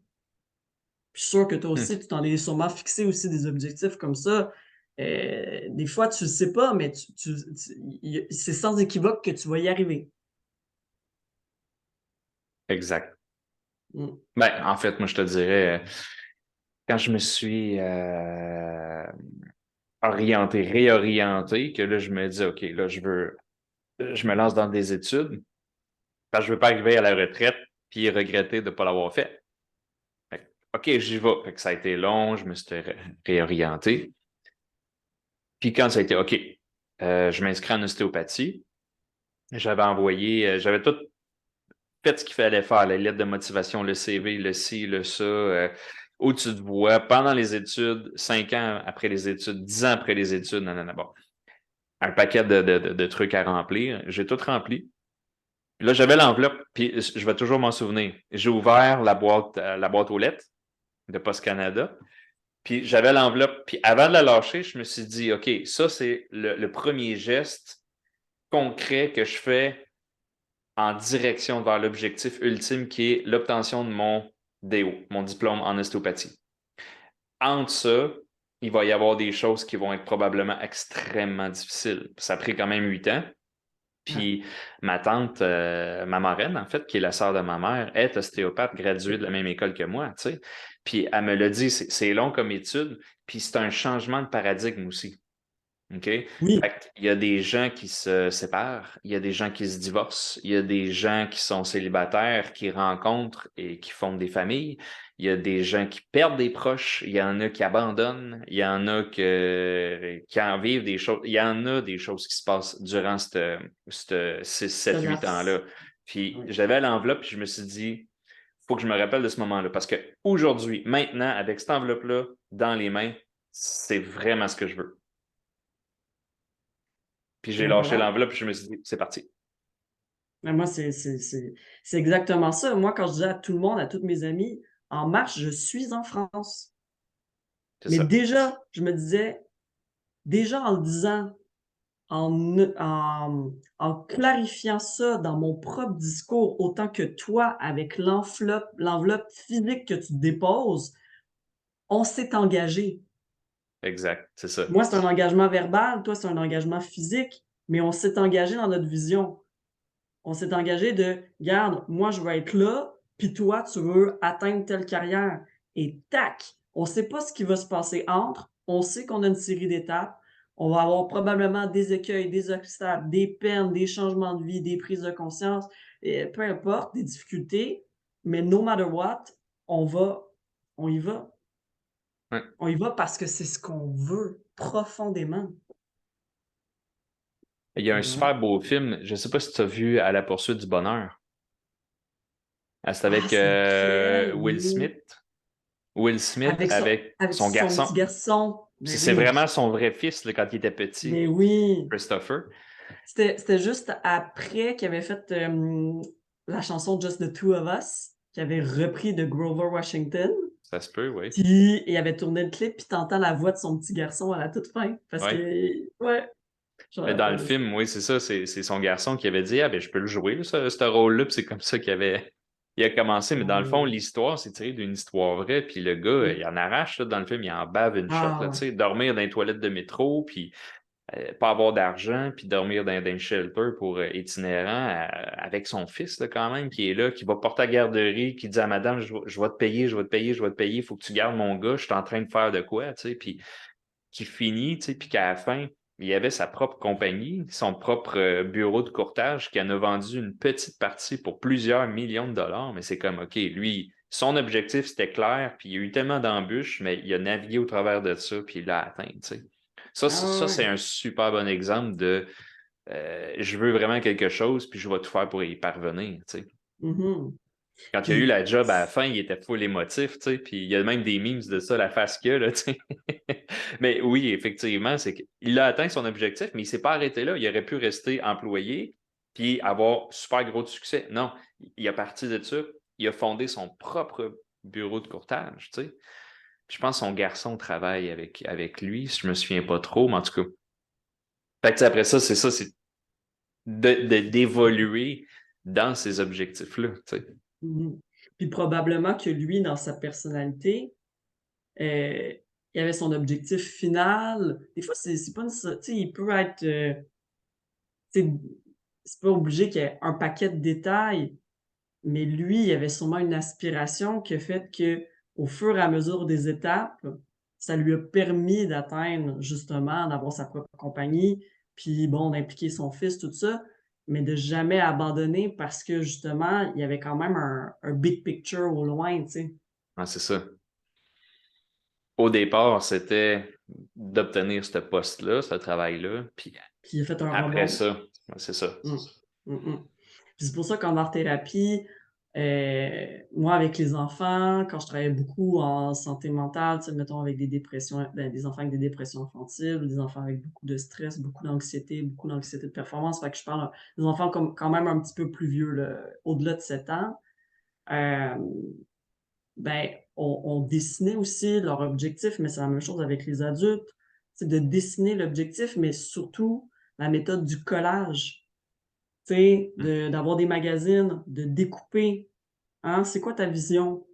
Puis je suis sûr que toi Hum. aussi, tu t'en es sûrement fixé aussi des objectifs comme ça. Des fois, tu le sais pas, mais c'est sans équivoque que tu vas y arriver. Exact. Mmh. Ben, en fait, moi, je te dirais, quand je me suis réorienté, que là, je me dis, OK, là, je me lance dans des études, parce que je veux pas arriver à la retraite puis regretter de ne pas l'avoir fait. Fait que, OK, j'y vais. Fait que ça a été long, je me suis réorienté. Puis quand ça a été OK, je m'inscris en ostéopathie. J'avais tout fait ce qu'il fallait faire, les lettres de motivation, le CV, le ci, le ça, où tu te vois pendant les études, 5 ans après les études, 10 ans après les études, non, non, non, bon. Un paquet de trucs à remplir. J'ai tout rempli. Puis là, j'avais l'enveloppe, puis je vais toujours m'en souvenir. J'ai ouvert la boîte aux lettres, de Post Canada. Puis j'avais l'enveloppe. Puis avant de la lâcher, je me suis dit, OK, ça, c'est le premier geste concret que je fais en direction vers l'objectif ultime qui est l'obtention de mon DO, mon diplôme en ostéopathie. Entre ça, il va y avoir des choses qui vont être probablement extrêmement difficiles. Ça a pris quand même 8 ans. Ouais. Puis ma tante, ma marraine, en fait, qui est la sœur de ma mère, est ostéopathe, graduée de la même école que moi, tu sais. Puis elle me l'a dit, c'est long comme étude, puis c'est un changement de paradigme aussi. OK? Oui, Fait qu'il y a des gens qui se séparent, il y a des gens qui se divorcent, il y a des gens qui sont célibataires, qui rencontrent et qui fondent des familles, il y a des gens qui perdent des proches, il y en a qui abandonnent, il y en a qui en vivent des choses, il y en a des choses qui se passent durant cette 6, ce 7, 8 ans-là. laps. Puis Oui. j'avais l'enveloppe, puis je me suis dit, faut que je me rappelle de ce moment-là, parce que aujourd'hui, maintenant, avec cette enveloppe-là dans les mains, c'est vraiment ce que je veux. Puis j'ai Ben lâché voilà. l'enveloppe et je me suis dit, c'est parti. Mais moi, c'est exactement ça. Moi, quand je disais à tout le monde, à toutes mes amies, en mars, je suis en France. C'est Mais ça. déjà, je me disais, déjà en le disant, en clarifiant ça dans mon propre discours, autant que toi, avec l'enveloppe physique que tu déposes, on s'est engagé. Exact. C'est ça. Moi, c'est un engagement verbal, toi, c'est un engagement physique, mais on s'est engagé dans notre vision. On s'est engagé de: «Garde, moi, je veux être là, puis toi, tu veux atteindre telle carrière» et tac! On sait pas ce qui va se passer entre. On sait qu'on a une série d'étapes. On va avoir probablement des écueils, des obstacles, des peines, des changements de vie, des prises de conscience et peu importe, des difficultés, mais no matter what, on va on y va. Ouais. On y va parce que c'est ce qu'on veut profondément. Il y a un Et voilà. super beau film, je ne sais pas si tu as vu À la poursuite du bonheur. Ah, c'est Ah, avec c'est lequel? Will Oui. Smith. Will Smith Avec avec son son garçon. petit garçon. Puis Mais c'est oui, vraiment son vrai fils là, quand il était petit, mais oui. Christopher. C'était juste après qu'il avait fait, la chanson «Just the Two of Us», qu'il avait repris de Grover Washington, Ça se peut, oui. puis il avait tourné le clip, puis tu entends la voix de son petit garçon à la toute fin parce que Ouais. ouais, je me Mais dans le rappelle de ça. film, oui, c'est ça, c'est son garçon qui avait dit, ah ben je peux le jouer, là, ce rôle-là, puis c'est comme ça il a commencé, mais dans le fond, Oh, l'histoire, c'est tiré d'une histoire vraie, puis le gars, oui. il en arrache, là, dans le film, il en bave une shot, Ah là, tu ouais. sais, dormir dans les toilettes de métro, puis pas avoir d'argent, puis dormir dans un shelter pour itinérant avec son fils, là, quand même, qui est là, qui va porter à la garderie, qui dit à madame, je vais te payer, je vais te payer, je vais te payer, il faut que tu gardes mon gars, je suis en train de faire de quoi, tu sais, puis qui finit, tu sais, puis qu'à la fin, il avait sa propre compagnie, son propre bureau de courtage qui en a vendu une petite partie pour plusieurs millions de dollars, mais c'est comme, OK, lui, son objectif, c'était clair, puis il y a eu tellement d'embûches, mais il a navigué au travers de ça, puis il l'a atteint, tu sais. Ah ouais, C'est ouais. un super bon exemple de je veux vraiment quelque chose, puis je vais tout faire pour y parvenir, tu sais. Mmh. Quand il a eu Puis la job à la fin, il était full émotif, tu sais, puis il y a même des memes de ça, la face qu'il a, là, tu sais. Mais oui, effectivement, c'est qu'il a atteint son objectif, mais il s'est pas arrêté là. Il aurait pu rester employé puis avoir super gros de succès. Non, il a parti de ça, il a fondé son propre bureau de courtage, tu sais. Puis je pense que son garçon travaille avec lui, si je me souviens pas trop, mais en tout cas. Fait que, tu sais, après ça, c'est d'évoluer dans ces objectifs-là, tu sais. mmh Puis probablement que lui, dans sa personnalité, Heu, il avait son objectif final. Des fois, c'est pas nécessa tu sais, il peut être, tu sais, c'est pas obligé qu'il y ait un paquet de détails, mais lui, il avait sûrement une aspiration qui a fait qu'au fur et à mesure des étapes, ça lui a permis d'atteindre justement, d'avoir sa propre compagnie, puis bon, d'impliquer son fils, tout ça, mais de jamais abandonner parce que justement, il y avait quand même un big picture au loin, tu sais? Ah, c'est ça. Au départ, c'était d'obtenir ce poste-là, ce travail-là. Puis Puis il a fait un après rebond. ça, ouais, c'est ça. Mmh. Mmh mh. Puis c'est pour ça qu'en art-thérapie, moi avec les enfants, quand je travaillais beaucoup en santé mentale, tu sais, mettons avec des dépressions, ben, des enfants avec des dépressions infantiles, des enfants avec beaucoup d'anxiété de performance, fait que je parle des enfants comme quand même un petit peu plus vieux là, au-delà de 7 ans. Hem ben, on dessinait aussi leur objectif, mais c'est la même chose avec les adultes. C'est de dessiner l'objectif, mais surtout la méthode du collage. Tu sais, d'avoir des magazines, de découper. Hein, c'est quoi ta vision?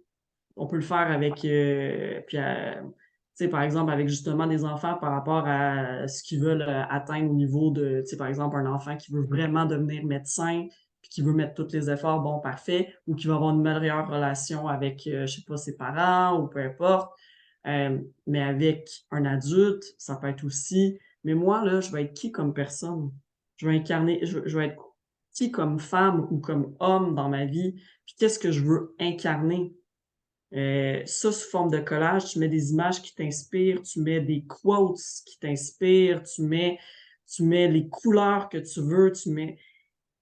On peut le faire avec, tu sais, par exemple, avec justement des enfants par rapport à ce qu'ils veulent atteindre au niveau de, tu sais, par exemple, un enfant qui veut vraiment devenir médecin, puis qui veut mettre tous les efforts, bon, parfait, ou qui va avoir une meilleure relation avec, je sais pas, ses parents ou peu importe. Mais avec un adulte, ça peut être aussi, mais moi, là, je vais être qui comme personne? Je vais incarner, je vais être qui comme femme ou comme homme dans ma vie? Puis qu'est-ce que je veux incarner? Ça, sous forme de collage, tu mets des images qui t'inspirent, tu mets des quotes qui t'inspirent, tu mets les couleurs que tu veux,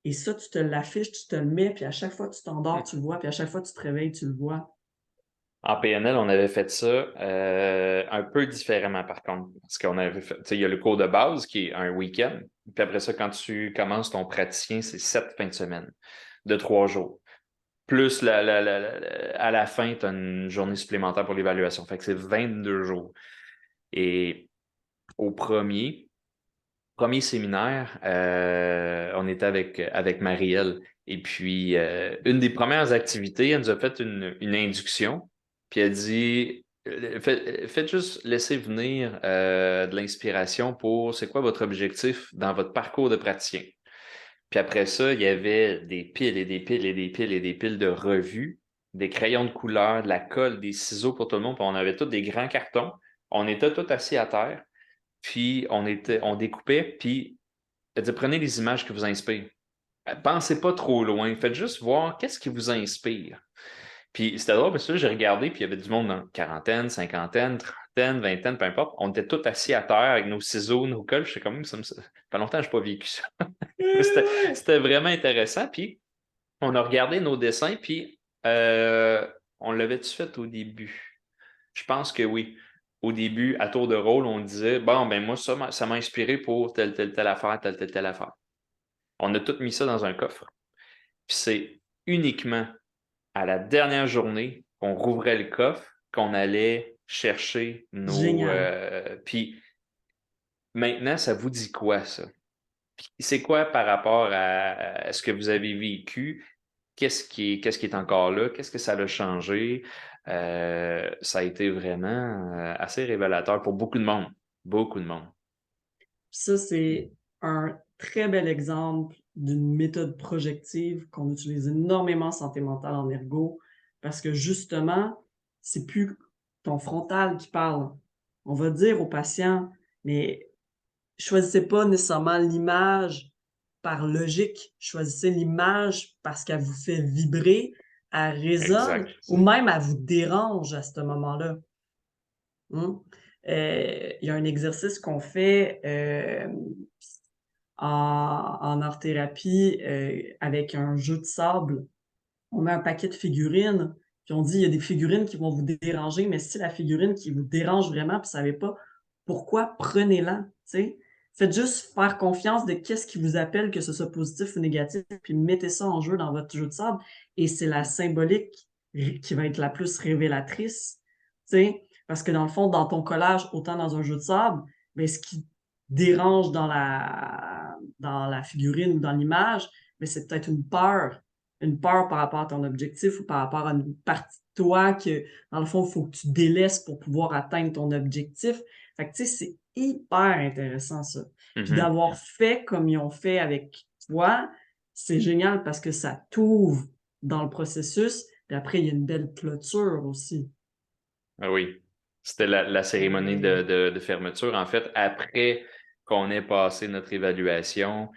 et ça, tu te l'affiches, tu te le mets, puis à chaque fois que tu t'endors, tu le vois, puis à chaque fois que tu te réveilles, tu le vois. En PNL, on avait fait ça un peu différemment par contre. Parce qu'on avait fait, tu sais, il y a le cours de base qui est un week-end. Puis après ça, quand tu commences ton praticien, c'est 7 fins de semaine de 3 jours. Plus à la fin, tu as une journée supplémentaire pour l'évaluation. Fait que c'est 22 jours. Et au premier séminaire, on était avec Marielle. Et puis, une des premières activités, elle nous a fait une induction. Puis elle dit, faites juste laisser venir de l'inspiration pour c'est quoi votre objectif dans votre parcours de praticien. Puis après ça, il y avait des piles et des piles et des piles et des piles de revues, des crayons de couleur, de la colle, des ciseaux pour tout le monde. Puis on avait tous des grands cartons. On était tous assis à terre. Puis on découpait, puis elle dit, prenez les images qui vous inspirent. Pensez pas trop loin. Faites juste voir qu'est-ce qui vous inspire. Puis c'était drôle parce que là, j'ai regardé, puis il y avait du monde dans quarantaine, cinquantaine, trentaine, vingtaine, peu importe. On était tous assis à terre avec nos ciseaux, nos colles. Je sais quand même, ça fait longtemps que je n'ai pas vécu ça. Mais Ouais! c'était vraiment intéressant. Puis on a regardé nos dessins, puis on l'avait-tu fait au début? Je pense que oui. Au début, à tour de rôle, on disait, bon, ben moi, ça m'a inspiré pour telle affaire, telle affaire. On a tout mis ça dans un coffre. Puis c'est uniquement à la dernière journée qu'on rouvrait le coffre, qu'on allait chercher nos... Génial. Puis maintenant, ça vous dit quoi, ça? C'est quoi par rapport à ce que vous avez vécu? Qu'est-ce qui est encore là? Qu'est-ce que ça a changé? Ça a été vraiment assez révélateur pour beaucoup de monde. Beaucoup de monde. Ça, c'est un très bel exemple d'une méthode projective qu'on utilise énormément en santé mentale en ergo, parce que justement, c'est plus ton frontal qui parle. On va dire au patient, mais choisissez pas nécessairement l'image par logique, choisissez l'image parce qu'elle vous fait vibrer, elle résonne Exact. ou même elle vous dérange à ce moment-là. Mmh. Il y a un exercice qu'on fait, en art-thérapie, avec un jeu de sable. On met un paquet de figurines, puis on dit: «Il y a des figurines qui vont vous déranger, mais si la figurine qui vous dérange vraiment, puis vous savez pas pourquoi, prenez-la», tu sais? Faites juste faire confiance de qu'est-ce qui vous appelle, que ce soit positif ou négatif, puis mettez ça en jeu dans votre jeu de sable et c'est la symbolique qui va être la plus révélatrice, tu sais? Parce que dans le fond, dans ton collage, autant dans un jeu de sable, beh, ce qui dérange dans la figurine ou dans l'image, mais c'est peut-être une peur par rapport à ton objectif ou par rapport à une partie de toi que, dans le fond, il faut que tu délaisses pour pouvoir atteindre ton objectif. Fait que, tu sais, c'est hyper intéressant ça. Puis Mhm. d'avoir fait comme ils ont fait avec toi, c'est génial parce que ça t'ouvre dans le processus, puis après il y a une belle clôture aussi. Ah oui. C'était la cérémonie Ouais. de fermeture. En fait, après qu'on ait passé notre évaluation,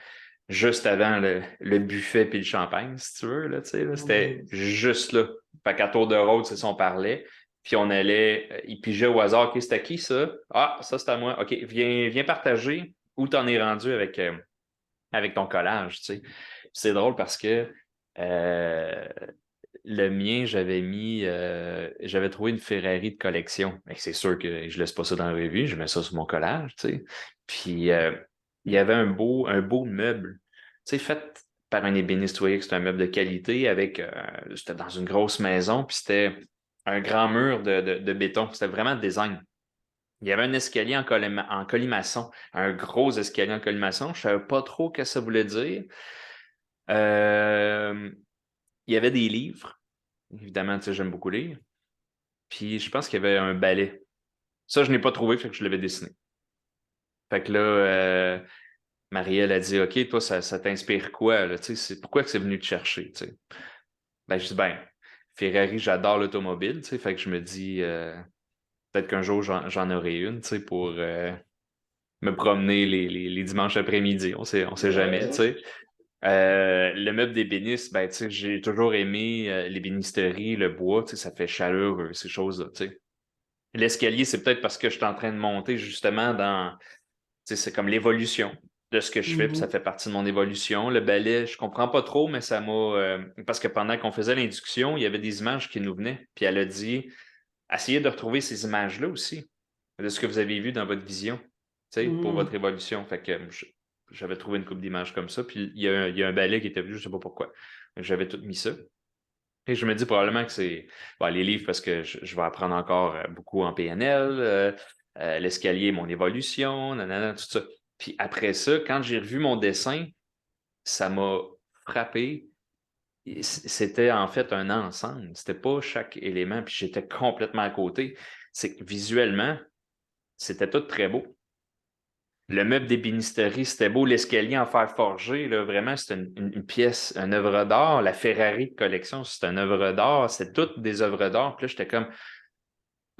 juste avant le buffet puis le champagne, si tu veux, là, tu sais, là, c'était Mmh. juste là. Fait qu'à tour de rôle, c'est ça, on parlait. Puis on allait, il pigeait au hasard, OK, c'était à qui ça? Ah, ça c'est à moi. OK, viens partager où t'en es rendu avec ton collage, tu sais. C'est drôle parce que euh, le mien, j'avais trouvé une Ferrari de collection. Mais c'est sûr que je laisse pas ça dans la revue, je mets ça sur mon collage, tu sais. Puis il y avait un beau meuble, tu sais, fait par un ébéniste, tu voyais que c'était un meuble de qualité c'était dans une grosse maison, puis un grand mur de béton. C'était vraiment design. Il y avait un escalier en colimaçon, un gros escalier en colimaçon. Je ne savais pas trop ce que ça voulait dire. Euh, il y avait des livres. Évidemment, tu sais, j'aime beaucoup lire. Puis je pense qu'il y avait un balai. Ça, je n'ai pas trouvé, fait que je l'avais dessiné. Fait que là, Marielle a dit, OK, toi, ça t'inspire quoi, là? Tu sais, pourquoi que c'est venu te chercher, tu sais? Ben, je dis, ben, Ferrari, j'adore l'automobile, tu sais, fait que je me dis, peut-être qu'un jour, j'en aurai une, tu sais, pour me promener les dimanches après-midi. On sait jamais, tu Ouais. sais. Le meuble d'ébéniste, ben, tu sais, j'ai toujours aimé l'ébénisterie, le bois, tu sais, ça fait chaleureux, ces choses-là, tu sais. L'escalier, c'est peut-être parce que je suis en train de monter justement dans, tu sais, c'est comme l'évolution de ce que je fais, puis ça Mhm. fait partie de mon évolution. Le ballet, je comprends pas trop, mais ça m'a... parce que pendant qu'on faisait l'induction, il y avait des images qui nous venaient, puis elle a dit, essayez de retrouver ces images-là aussi, de ce que vous avez vu dans votre vision, tu sais, pour votre Mhm. évolution. Fait que j'avais trouvé une couple d'images comme ça, puis il y a un ballet qui était venu, je sais pas pourquoi. J'avais tout mis ça. Et je me dis probablement que c'est bon, les livres parce que je vais apprendre encore beaucoup en PNL, l'escalier, mon évolution, nanana, tout ça. Puis après ça, quand j'ai revu mon dessin, ça m'a frappé. C'était en fait un ensemble. C'était pas chaque élément, puis j'étais complètement à côté. C'est que visuellement, c'était tout très beau. Le meuble d'ébénisterie, c'était beau. L'escalier en fer forgé, là, vraiment, c'était une pièce, une œuvre d'art. La Ferrari de collection, c'est une œuvre d'art. C'est toutes des œuvres d'art. Puis là, j'étais comme,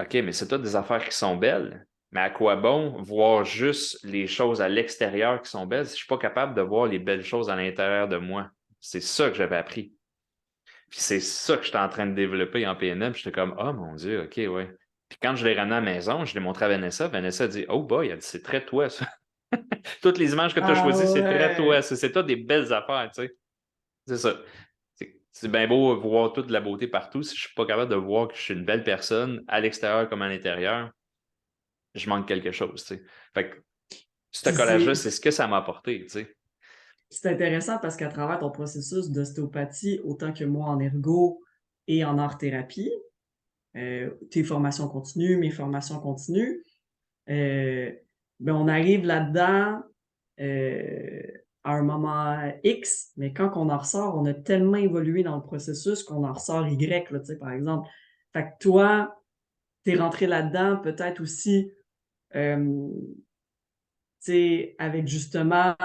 OK, mais c'est toutes des affaires qui sont belles. Mais à quoi bon voir juste les choses à l'extérieur qui sont belles si je suis pas capable de voir les belles choses à l'intérieur de moi? C'est ça que j'avais appris. Puis c'est ça que j'étais en train de développer en PNL. Puis j'étais comme, oh mon Dieu, OK, ouais. Puis quand je l'ai ramené à la maison, je l'ai montré à Vanessa. Vanessa a dit, oh boy, elle dit, c'est très toi, ça. Toutes les images que tu as Ah choisies, c'est très toi. ouais. C'est toi des belles affaires, tu sais. C'est ça. C'est bien beau voir toute la beauté partout. Si je suis pas capable de voir que je suis une belle personne, à l'extérieur comme à l'intérieur, je manque quelque chose, tu sais. Fait que ce Puis collage-là, c'est ce que ça m'a apporté, tu sais. c'est intéressant parce qu'à travers ton processus d'ostéopathie, autant que moi en ergo et en art-thérapie, tes formations continues, mes formations continues, euh, ben on arrive là-dedans euh, à un moment X, mais quand on en ressort, on a tellement évolué dans le processus qu'on en ressort Y, là, tu sais, par exemple. Fait que toi, t'es rentré là-dedans peut-être aussi, tu sais, avec justement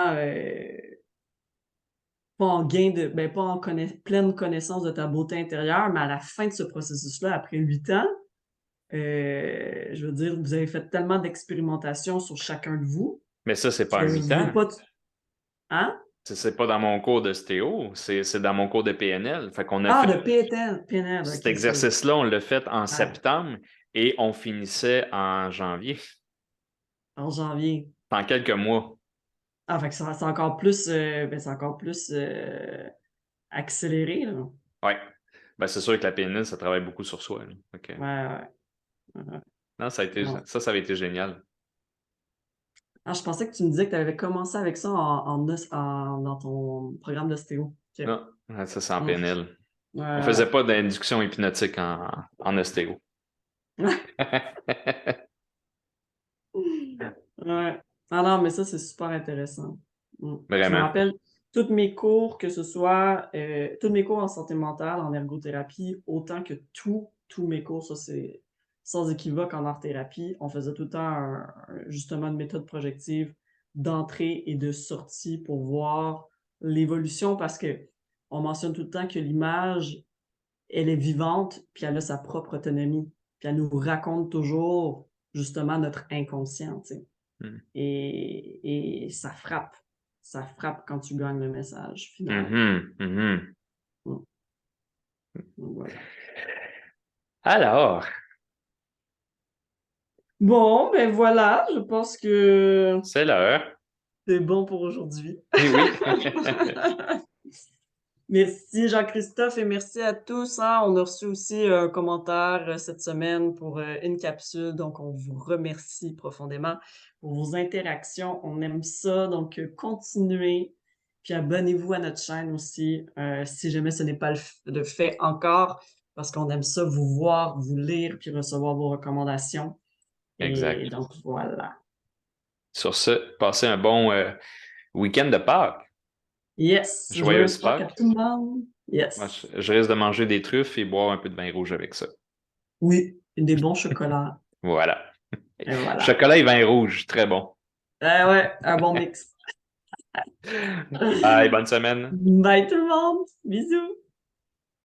pas en gain de, ben pas en pleine connaissance de ta beauté intérieure, mais à la fin de ce processus-là, après 8 ans, je veux dire, vous avez fait tellement d'expérimentations sur chacun de vous Mais ça, c'est pas en que 8 veux ans. pas, hein? C'est pas dans mon cours de stéo, c'est dans mon cours de PNL. Fait qu'on a Ah, fait de PNL, cet ok, excuse. exercice-là, on l'a fait en Ouais, septembre et on finissait en janvier, en janvier. en quelques mois. Ah, fait que c'est encore plus, ben, c'est encore plus accéléré, là. Ouais. Ben, c'est sûr que la PNL, ça travaille beaucoup sur soi, là. Fait que, Ouais, ouais. Ouais. non, Non. ça avait été génial. Ah, je pensais que tu me disais que tu avais commencé avec ça dans ton programme d'ostéo. Ok. Non, ouais, ça, c'est en Hmm. PNL. On faisait Ouais. pas d'induction hypnotique en ostéo. Ouais. Ah non, mais ça, c'est super intéressant. Je me Vraiment. rappelle, tous mes cours, que ce soit, tous mes cours en santé mentale, en ergothérapie, autant que tous mes cours, ça c'est sans équivoque en art-thérapie, on faisait tout le temps justement une méthode projective d'entrée et de sortie pour voir l'évolution parce que on mentionne tout le temps que l'image, elle est vivante, puis elle a sa propre autonomie, puis elle nous raconte toujours justement notre inconscient, tu sais. Mm. Et ça frappe. Ça frappe quand tu gagnes le message final. Mhm, mhm. Mm. Donc voilà. Alors, Bon, ben voilà, je pense que c'est l'heure. c'est bon pour aujourd'hui. Eh oui. Merci Jean-Christophe et merci à tous, hein. On a reçu aussi un commentaire cette semaine pour une capsule, donc on vous remercie profondément pour vos interactions. On aime ça, donc continuez. Puis abonnez-vous à notre chaîne aussi, si jamais ce n'est pas le fait encore. parce qu'on aime ça, vous voir, vous lire, puis recevoir vos recommandations. Et Exact. donc, voilà. Sur ce, passez un bon week-end de Pâques. Yes! Joyeuse Joyeuse Pâques à Pâques. tout le monde! Moi, Yes! je risque de manger des truffes et boire un peu de vin rouge avec ça. Oui, des bons chocolats. Voilà. Et voilà. Chocolat et vin rouge, très bon. Ouais, un bon mix. Bye, bonne semaine. Bye tout le monde! Bisous!